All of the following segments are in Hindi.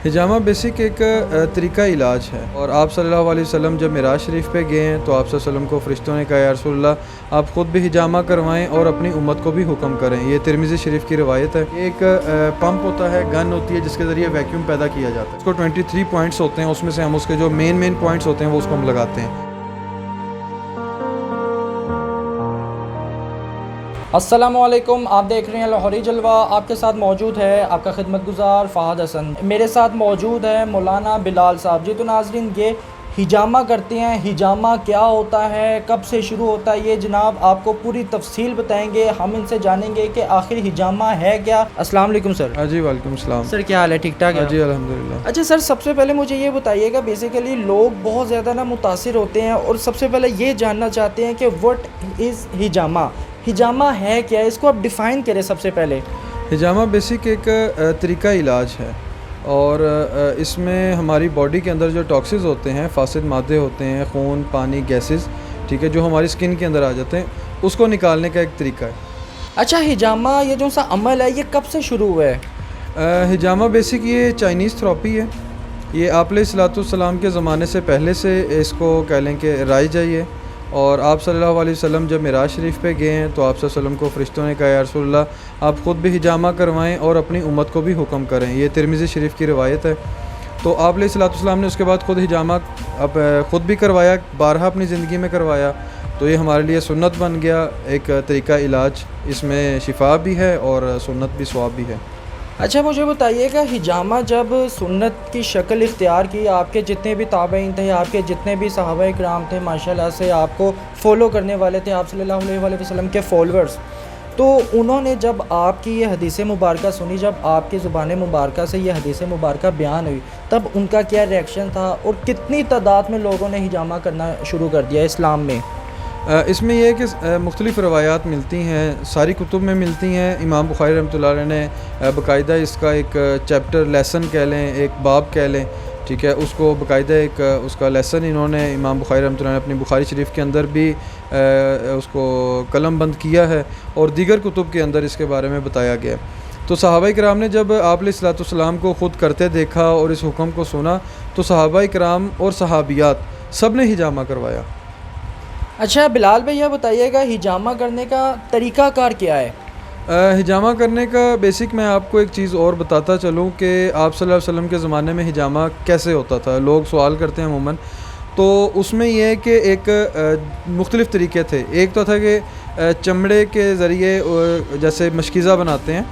हिजामा बेसिक एक तरीका इलाज है और आप सल्लल्लाहु अलैहि वसल्लम जब मिराज शरीफ पे गए हैं तो आप सल्लल्लाहु अलैहि वसल्लम को फ़रिश्तों ने कहा या रसूलल्लाह आप ख़ुद भी हिजामा करवाएं और अपनी उम्मत को भी हुक्म करें। ये तिरमिज़ी शरीफ की रवायत है। एक पंप होता है, गन होती है जिसके ज़रिए वैक्यूम पैदा किया जाता है। उसको 23 पॉइंट्स होते हैं, उसमें से हम उसके जो मेन पॉइंट्स होते हैं वो उसको हम लगाते हैं। अस्सलामुअलैकुम, आप देख रहे हैं लाहौरी जलवा। आपके साथ मौजूद है आपका खिदमतगुज़ार फ़हद हसन। मेरे साथ मौजूद है मौलाना बिलाल साहब जी। तो नाज़रीन, ये हिजामा करते हैं। हिजामा क्या होता है, कब से शुरू होता है, ये जनाब आपको पूरी तफसील बताएंगे। हम इनसे जानेंगे कि आखिर हिजामा है क्या। अस्सलाम वालेकुम सर। हाँ जी, वालेकुम सलाम। सर क्या हाल है, ठीक ठाक है? हाँ जी, अल्हम्दुलिल्लाह। अच्छा सर, सबसे पहले मुझे ये बताइएगा, बेसिकली लोग बहुत ज़्यादा ना मुतासिर होते हैं और सबसे पहले ये जानना चाहते हैं कि व्हाट इज़ हिजामा। हिजामा है क्या, इसको आप डिफ़ाइन करें सबसे पहले। हिजामा बेसिक एक तरीका इलाज है और इसमें हमारी बॉडी के अंदर जो टॉक्सिस होते हैं, फासिद मादे होते हैं, खून, पानी, गैसेस, ठीक है, जो हमारी स्किन के अंदर आ जाते हैं, उसको निकालने का एक तरीका है। अच्छा, हिजामा ये जो सा अमल है ये कब से शुरू हुआ है? हिजामा बेसिक ये चाइनीज़ थेरेपी है। ये आप अलैहिस्सलाम के ज़माने से पहले से इसको कह लें कि राइज है ये। और आप सल्लल्लाहु अलैहि वसल्लम जब मिराज शरीफ पे गए हैं तो आप सल्लल्लाहु अलैहि वसल्लम को फ़रिश्तों ने कहा या रसूलल्लाह आप ख़ुद भी हिजामा करवाएं और अपनी उम्मत को भी हुक्म करें। ये तिरमिज़ी शरीफ की रवायत है। तो आप अलैहिस्सलाम ने उसके बाद ख़ुद हिजामा अब ख़ुद भी करवाया, बारहा अपनी ज़िंदगी में करवाया। तो ये हमारे लिए सुन्नत बन गया, एक तरीका इलाज। इसमें शिफा भी है और सुन्नत भी, सवाब भी है। अच्छा, मुझे बताइएगा, हिजामा जब सुन्नत की शक्ल इख्तियार की, आपके जितने भी ताबईन थे, आपके जितने भी सहाबा इकराम थे, माशाल्लाह से आपको फॉलो करने वाले थे, आप सल्लल्लाहु अलैहि वसल्लम के फॉलोअर्स, तो उन्होंने जब आपकी ये हदीस मुबारका सुनी, जब आपकी ज़ुबान मुबारका से ये हदीस मुबारका बयान हुई, तब उनका क्या रिएक्शन था और कितनी तादाद में लोगों ने हिजामा करना शुरू कर दिया इस्लाम में? इसमें यह है कि मुख्तलिफ़ रवायात मिलती हैं, सारी कुतुब में मिलती हैं। इमाम बुखारी रहमतुल्लाह अलैह ने बाकायदा इसका एक चैप्टर, लेसन कह लें, एक बाब कह लें, ठीक है, उसको बाकायदा एक उसका लेसन इन्होंने इमाम बुखारी रहमतुल्लाह अलैह अपनी बुखारी शरीफ के अंदर भी उसको कलम बंद किया है और दीगर कुतुब के अंदर इसके बारे में बताया गया। तो सहाबा इकराम ने जब आप अलैहिस्सलाम को ख़ुद करते देखा और इस हुक्म को सुना तो सहाबा इकराम और सहाबियात सब ने हिजामा करवाया। अच्छा बिलाल भाई, यह बताइएगा हिजामा करने का तरीका कार क्या है? हिजामा करने का बेसिक मैं आपको एक चीज़ और बताता चलूँ कि आप सल्लल्लाहु अलैहि वसल्लम के ज़माने में हिजामा कैसे होता था। लोग सवाल करते हैं अमूमन, तो उसमें यह है कि एक मुख्तलिफ़ तरीके थे। एक तो था कि चमड़े के ज़रिए जैसे मशकीज़ा बनाते हैं,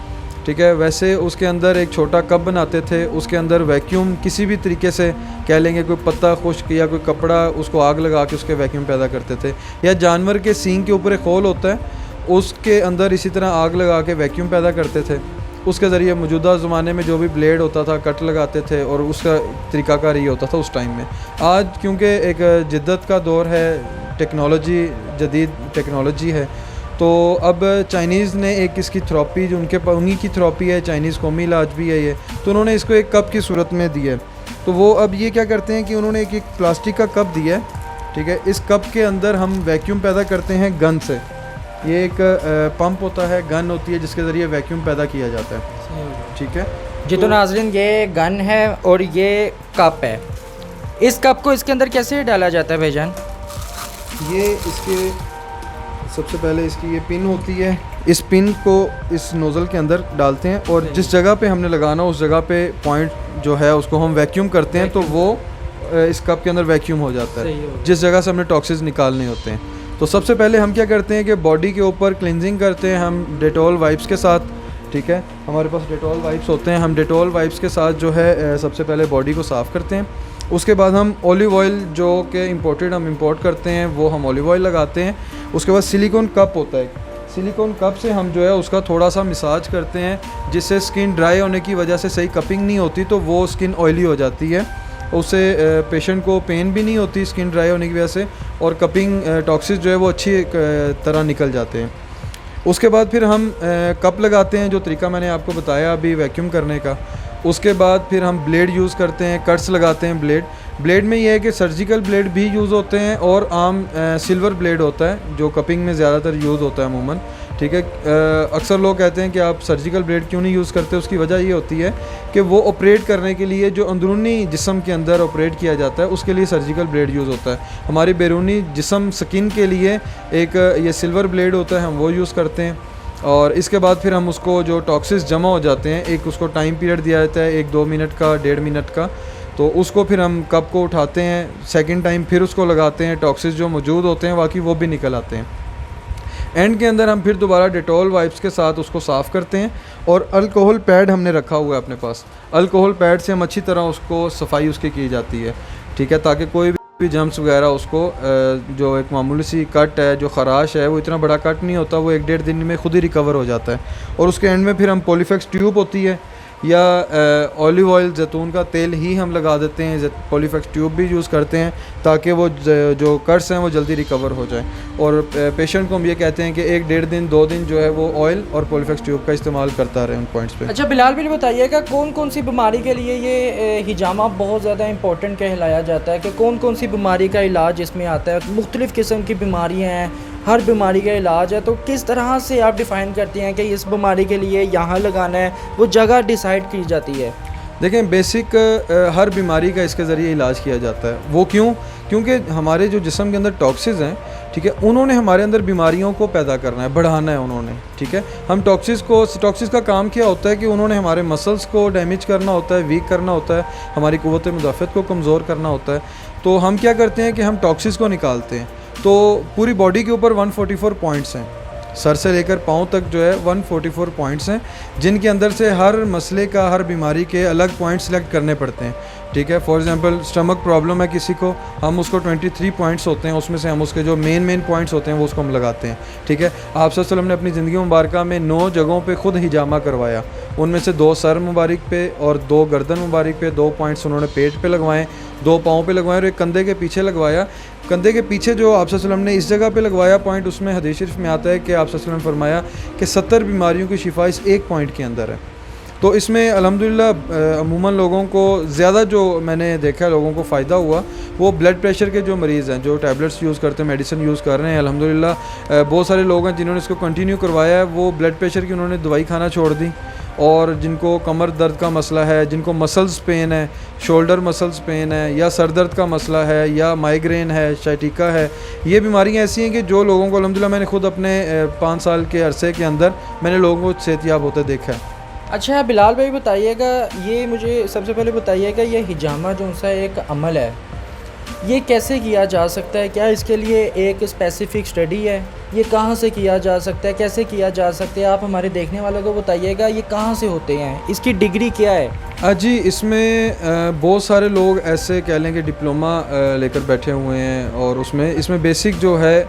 ठीक है, वैसे उसके अंदर एक छोटा कप बनाते थे, उसके अंदर वैक्यूम किसी भी तरीके से कह लेंगे, कोई पत्ता खुश्क या कोई कपड़ा, उसको आग लगा के उसके वैक्यूम पैदा करते थे। या जानवर के सींग के ऊपर एक खोल होता है, उसके अंदर इसी तरह आग लगा के वैक्यूम पैदा करते थे। उसके ज़रिए मौजूदा ज़माने में जो भी ब्लेड होता था कट लगाते थे और उसका तरीक़ाकार ये होता था उस टाइम में। आज क्योंकि एक जिद्दत का दौर है, टेक्नोलॉजी, जदीद टेक्नोलॉजी है, तो अब चाइनीज़ ने एक इसकी थेरेपी, जो उन्हीं की थेरेपी है, चाइनीज़ कौमी इलाज भी है ये, तो उन्होंने इसको एक कप की सूरत में दिया है। तो वो अब ये क्या करते हैं कि उन्होंने एक प्लास्टिक का कप दिया है, ठीक है, इस कप के अंदर हम वैक्यूम पैदा करते हैं गन से। ये एक पंप होता है, गन होती है जिसके ज़रिए वैक्यूम पैदा किया जाता है, ठीक है जी। तो नाज़रीन, ये गन है और ये कप है। इस कप को इसके अंदर कैसे डाला जाता है भाईजान? ये इसके सबसे पहले इसकी ये पिन होती है, इस पिन को इस नोज़ल के अंदर डालते हैं और जिस जगह पे हमने लगाना उस जगह पे पॉइंट जो है उसको हम वैक्यूम करते हैं, तो वो इस कप के अंदर वैक्यूम हो जाता है जिस जगह से हमने टॉक्सिस निकालने होते हैं। तो सबसे पहले हम क्या करते हैं कि बॉडी के ऊपर क्लिनजिंग करते हैं हम डेटॉल वाइप्स के साथ, ठीक है, हमारे पास डेटॉल वाइप्स होते हैं। हम डेटॉल वाइप्स के साथ जो है सबसे पहले बॉडी को साफ़ करते हैं। उसके बाद हम ऑलिव ऑयल जो कि इम्पोर्टेड हम इंपोर्ट करते हैं वो हम ऑलिव ऑयल लगाते हैं। उसके बाद सिलिकॉन कप होता है, सिलिकॉन कप से हम जो है उसका थोड़ा सा मसाज करते हैं, जिससे स्किन ड्राई होने की वजह से सही कपिंग नहीं होती, तो वो स्किन ऑयली हो जाती है। उससे पेशेंट को पेन भी नहीं होती स्किन ड्राई होने की वजह से, और कपिंग टॉक्सिस जो है वो अच्छी तरह निकल जाते हैं। उसके बाद फिर हम कप लगाते हैं, जो तरीका मैंने आपको बताया अभी वैक्यूम करने का। उसके बाद फिर हम ब्लेड यूज़ करते हैं, कट्स लगाते हैं। ब्लेड में ये है कि सर्जिकल ब्लेड भी यूज़ होते हैं और आम सिल्वर ब्लेड होता है जो कपिंग में ज़्यादातर यूज़ होता है अमूमन, ठीक है। अक्सर लोग कहते हैं कि आप सर्जिकल ब्लेड क्यों नहीं यूज़ करते, उसकी वजह ये होती है कि वो ऑपरेट करने के लिए जो अंदरूनी जिस्म के अंदर ऑपरेट किया जाता है उसके लिए सर्जिकल ब्लेड यूज़ होता है। हमारी बैरूनी जिस्म स्किन के लिए एक ये सिल्वर ब्लेड होता है, हम वो यूज़ करते हैं। और इसके बाद फिर हम उसको जो टॉक्सिस जमा हो जाते हैं, एक उसको टाइम पीरियड दिया जाता है 1-2 मिनट का, 1.5 मिनट का, तो उसको फिर हम कप को उठाते हैं, सेकंड टाइम फिर उसको लगाते हैं, टॉक्सिस जो मौजूद होते हैं बाकी वो भी निकल आते हैं। एंड के अंदर हम फिर दोबारा डेटॉल वाइप्स के साथ उसको साफ़ करते हैं। और अल्कोहल पैड हमने रखा हुआ है अपने पास, अल्कोहल पैड से हम अच्छी तरह उसको सफाई उसकी की जाती है, ठीक है, ताकि कोई भी जम्स वगैरह उसको जो एक मामूली सी कट है, जो ख़राश है, वो इतना बड़ा कट नहीं होता, वो 1-1.5 दिन में खुद ही रिकवर हो जाता है। और उसके एंड में फिर हम पॉलीफेक्स ट्यूब होती है या ऑलिव ऑयल, जैतून का तेल ही हम लगा देते हैं, पॉलीफेक्स ट्यूब भी यूज़ करते हैं ताकि वो जो कट्स हैं वो जल्दी रिकवर हो जाए। और पेशेंट को हम ये कहते हैं कि 1-1.5 दिन 2 दिन जो है वो ऑयल और पॉलीफेक्स ट्यूब का इस्तेमाल करता रहे उन पॉइंट्स पे। अच्छा बिलाल भाई बताइएगा, कौन कौन सी बीमारी के लिए ये हिजामा बहुत ज़्यादा इंपॉर्टेंट कहलाया जाता है, कि कौन कौन सी बीमारी का इलाज इसमें आता है? मुख्तलिफ़ किस्म की बीमारियाँ हैं, हर बीमारी का इलाज है, तो किस तरह से आप डिफ़ाइन करते हैं कि इस बीमारी के लिए यहाँ लगाना है, वो जगह डिसाइड की जाती है? देखें, बेसिक हर बीमारी का इसके ज़रिए इलाज किया जाता है। वो क्यों? क्योंकि हमारे जो जिस्म के अंदर टॉक्सिस हैं, ठीक है, उन्होंने हमारे अंदर बीमारियों को पैदा करना है, बढ़ाना है उन्होंने, ठीक है। हम टॉक्सिस का काम क्या होता है कि उन्होंने हमारे मसल्स को डैमेज करना होता है, वीक करना होता है, हमारी क़ुव्वत मुदाफ़त को कमज़ोर करना होता है। तो हम क्या करते हैं कि हम टॉक्सिस को निकालते हैं। तो पूरी बॉडी के ऊपर 144 पॉइंट्स हैं, सर से लेकर पाँव तक जो है 144 पॉइंट्स हैं, जिनके अंदर से हर मसले का, हर बीमारी के अलग पॉइंट्स सेलेक्ट करने पड़ते हैं, ठीक है। फॉर एग्जांपल स्टमक प्रॉब्लम है किसी को, हम उसको 23 पॉइंट्स होते हैं, उसमें से हम उसके जो मेन पॉइंट्स होते हैं वो उसको हम लगाते हैं, ठीक है। आप सल्लल्लाहु अलैहि वसल्लम ने अपनी ज़िंदगी मुबारक में 9 जगहों पे ख़ुद हिजामा करवाया, उनमें से 2 सर मुबारक पे और 2 गर्दन मुबारक पे, 2 पॉइंट्स उन्होंने पेट पे लगवाए, 2 पाँव पे लगवाए और एक कंधे के पीछे लगवाया। कंधे के पीछे जो आप सल्लल्लाहु अलैहि वसल्लम ने इस जगह पे लगवाया पॉइंट, उसमें हदीस शरीफ में आता है कि आप सल्लल्लाहु अलैहि वसल्लम ने फरमाया कि 70 बीमारियों की शिफा इस एक पॉइंट के अंदर है। तो इसमें अल्हम्दुलिल्लाह अमूमन लोगों को ज़्यादा, जो मैंने देखा है लोगों को फ़ायदा हुआ, वो ब्लड प्रेशर के जो मरीज़ हैं, जो टैबलेट्स यूज़ करते हैं, मेडिसिन यूज़ कर रहे हैं, अल्हम्दुलिल्लाह बहुत सारे लोग हैं जिन्होंने इसको कंटिन्यू करवाया है, वो ब्लड प्रेशर की उन्होंने दवाई खाना छोड़ दी। और जिनको कमर दर्द का मसला है, जिनको मसल्स पेन है, शोल्डर मसल्स पेन है, या सर दर्द का मसला है, या माइग्रेन है, शाइटिका है, ये बीमारियां ऐसी हैं कि जो लोगों को अल्हम्दुलिल्लाह मैंने खुद अपने 5 साल के अरसे के अंदर मैंने लोगों को सेहतियाब होते देखा है। अच्छा बिलाल भाई बताइएगा, ये मुझे सबसे पहले बताइएगा, ये हिजामा जो सा एक अमल है, ये कैसे किया जा सकता है? क्या इसके लिए एक स्पेसिफ़िक स्टडी है? ये कहाँ से किया जा सकता है, कैसे किया जा सकता है? आप हमारे देखने वालों को बताइएगा, ये कहाँ से होते हैं, इसकी डिग्री क्या है? जी, इसमें बहुत सारे लोग ऐसे कह लें कि डिप्लोमा लेकर बैठे हुए हैं, और इसमें बेसिक जो है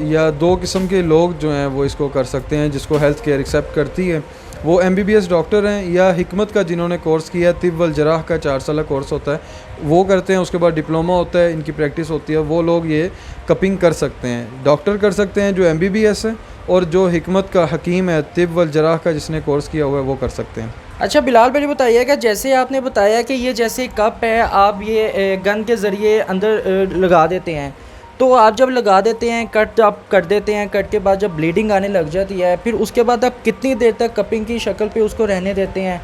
या 2 किस्म के लोग जो हैं वो इसको कर सकते हैं, जिसको हेल्थ केयर एक्सेप्ट करती है। वो MBBS डॉक्टर हैं, या हिकमत का जिन्होंने कोर्स किया, तिब वल जराह का 4 साल कोर्स होता है, वो करते हैं। उसके बाद डिप्लोमा होता है, इनकी प्रैक्टिस होती है, वो लोग ये कपिंग कर सकते हैं। डॉक्टर कर सकते हैं जो MBBS है, और जो हिकमत का हकीम है, तिब वल जराह का जिसने कोर्स किया हुआ है, वो कर सकते हैं। अच्छा बिलाल भाई बताइएगा, जैसे आपने बताया कि ये जैसे कप है, आप ये गन के ज़रिए अंदर लगा देते हैं, तो आप जब लगा देते हैं, कट आप कर देते हैं, कट के बाद जब ब्लीडिंग आने लग जाती है, फिर उसके बाद आप कितनी देर तक कपिंग की शक्ल पे उसको रहने देते हैं?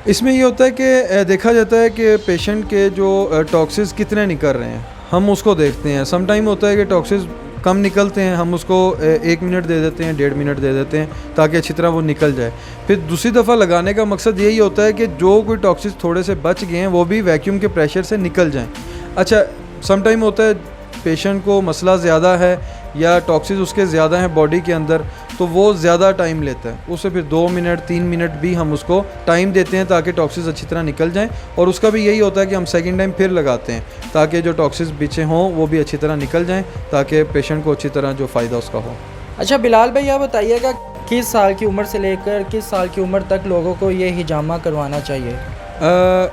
इसमें ये होता है कि देखा जाता है कि पेशेंट के जो टॉक्सिस कितने निकल रहे हैं, हम उसको देखते हैं। सम टाइम होता है कि टॉक्सिस कम निकलते हैं, हम उसको 1 मिनट दे देते हैं, 1.5 मिनट दे देते हैं, ताकि अच्छी तरह वो निकल जाए। फिर दूसरी दफ़ा लगाने का मकसद यही होता है कि जो कोई टॉक्सिस थोड़े से बच गए हैं वो भी वैक्यूम के प्रेशर से निकल जाएँ। अच्छा, सम टाइम होता है पेशेंट को मसला ज़्यादा है या टॉक्सिस उसके ज़्यादा हैं बॉडी के अंदर, तो वो ज़्यादा टाइम लेता है, उससे फिर 2 मिनट 3 मिनट भी हम उसको टाइम देते हैं ताकि टॉक्सिस अच्छी तरह निकल जाएं। और उसका भी यही होता है कि हम सेकंड टाइम फिर लगाते हैं ताकि जो टॉक्सिस पीछे हों वो भी अच्छी तरह निकल जाएं, ताकि पेशेंट को अच्छी तरह जो फ़ायदा उसका हो। अच्छा बिलाल भाई आप बताइएगा, किस साल की उम्र से लेकर किस साल की उम्र तक लोगों को ये हिजामा करवाना चाहिए?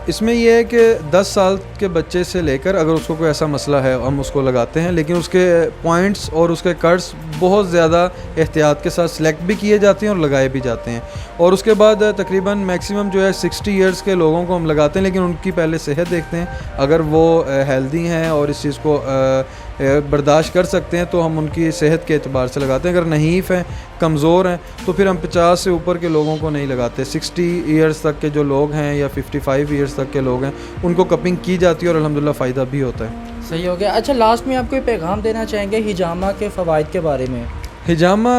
इसमें यह है कि 10 साल के बच्चे से लेकर अगर उसको कोई ऐसा मसला है हम उसको लगाते हैं, लेकिन उसके पॉइंट्स और उसके कट्स बहुत ज़्यादा एहतियात के साथ सेलेक्ट भी किए जाते हैं और लगाए भी जाते हैं। और उसके बाद तकरीबन मैक्सिमम जो है 60 इयर्स के लोगों को हम लगाते हैं, लेकिन उनकी पहले सेहत देखते हैं। अगर वो हेल्दी हैं और इस चीज़ को बर्दाश्त कर सकते हैं तो हम उनकी सेहत के एतबार से लगाते हैं। अगर नहीफ़ हैं, कमज़ोर हैं, तो फिर हम 50 से ऊपर के लोगों को नहीं लगाते। 60 इयर्स तक के जो लोग हैं या 55 इयर्स तक के लोग हैं उनको कपिंग की जाती है और अल्हम्दुलिल्लाह फ़ायदा भी होता है। सही हो गया। अच्छा, लास्ट में आप कोई पैगाम देना चाहेंगे हिजामा के फ़वाइद के बारे में? हिजामा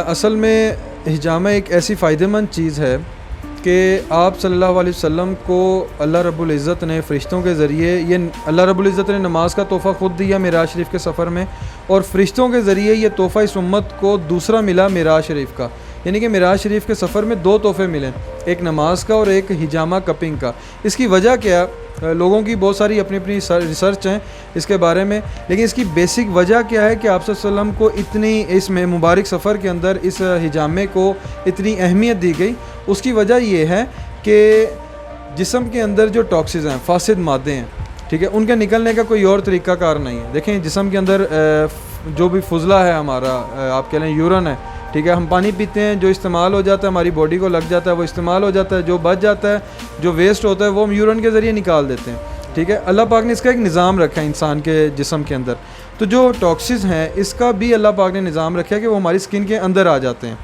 असल में हिजामा एक ऐसी फ़ायदेमंद चीज़ है कि आप सल्लल्लाहु अलैहि वसल्लम को अल्लाह रब्बुल इज़्ज़त ने फ़रिश्तों के ज़रिए, ये अल्लाह रब्बुल इज़्ज़त ने नमाज का तोहफ़ा ख़ुद दिया मिराज शरीफ के सफ़र में, और फ़रिश्तों के ज़रिए ये तोहफ़ा इस उम्मत को दूसरा मिला मिराज शरीफ का। यानी कि मिराज शरीफ के सफ़र में 2 तोहफ़े मिले, एक नमाज का और एक हिजामा कपिंग का। इसकी वजह क्या? लोगों की बहुत सारी अपनी अपनी रिसर्च हैं इसके बारे में, लेकिन इसकी बेसिक वजह क्या है कि आप सल्लल्लाहु अलैहि वसल्लम को इतनी इस मुबारक सफ़र के अंदर इस हिजामे को इतनी अहमियत दी गई। उसकी वजह ये है कि जिस्म के अंदर जो टॉक्सिस हैं, फासिद मादे हैं, ठीक है, उनके निकलने का कोई और तरीक़ाकार नहीं है। देखें, जिस्म के अंदर जो भी फुजला है हमारा, आप कह लें यूरन है, ठीक है, हम पानी पीते हैं, जो इस्तेमाल हो जाता है हमारी बॉडी को लग जाता है वो इस्तेमाल हो जाता है, जो बच जाता है, जो वेस्ट होता है वो हम यूरन के ज़रिए निकाल देते हैं, ठीक है। अल्लाह पाक ने इसका एक निज़ाम रखा है इंसान के जिस्म के अंदर। तो जो टॉक्सिस हैं इसका भी अल्लाह पाक ने निज़ाम रखा है कि वो हमारी स्किन के अंदर आ जाते हैं।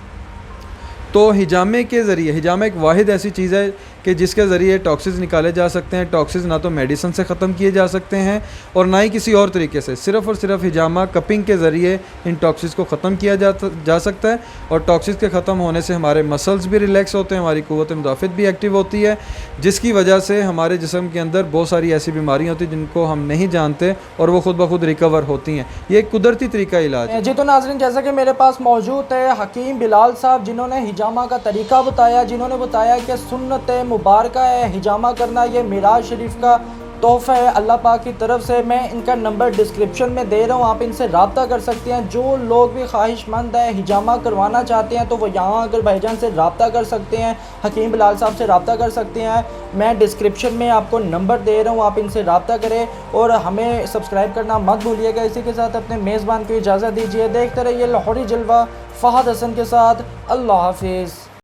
तो हिजामे के ज़रिए, हिजामा एक वाहिद ऐसी चीज़ है कि जिसके ज़रिए टॉक्सिस निकाले जा सकते हैं। टॉक्सिस ना तो मेडिसिन से ख़त्म किए जा सकते हैं और ना ही किसी और तरीके से, सिर्फ़ और सिर्फ हिजामा कपिंग के ज़रिए इन टॉक्सिस को ख़त्म किया जा सकता है। और टॉक्सिस के ख़त्म होने से हमारे मसल्स भी रिलैक्स होते हैं, हमारी क़ुव्वत मुदाफ़ित भी एक्टिव होती है, जिसकी वजह से हमारे जिस्म के अंदर बहुत सारी ऐसी बीमारियाँ होती हैं जिनको हम नहीं जानते और वो ख़ुद ब खुद रिकवर होती हैं। ये एक कुदरती तरीका इलाज है। जी, तो नाज़रीन, जैसा कि मेरे पास मौजूद है हकीम बिलाल साहब, जिन्होंने हिजामा का तरीका बताया, जिन्होंने बताया कि सुन्नत मुबारक है हिजामा करना, ये मिराज शरीफ का तोहफ़ा है अल्लाह पाक की तरफ से। मैं इनका नंबर डिस्क्रिप्शन में दे रहा हूँ, आप इनसे रब्ता कर सकते हैं। जो लोग भी ख्वाहिशमंद है हिजामा करवाना चाहते हैं तो वो यहाँ आकर भाईजान से रब्ता कर सकते हैं, हकीम बिलाल साहब से रब्ता कर सकते हैं। मैं डिस्क्रिप्शन में आपको नंबर दे रहा हूँ, आप इनसे रब्ता करें और हमें सब्सक्राइब करना मत भूलिएगा। इसी के साथ अपने मेज़बान को इजाज़त दीजिए। देखते रहिए लाहौरी जलवा फ़हद हसन के साथ। अल्लाह हाफिज़।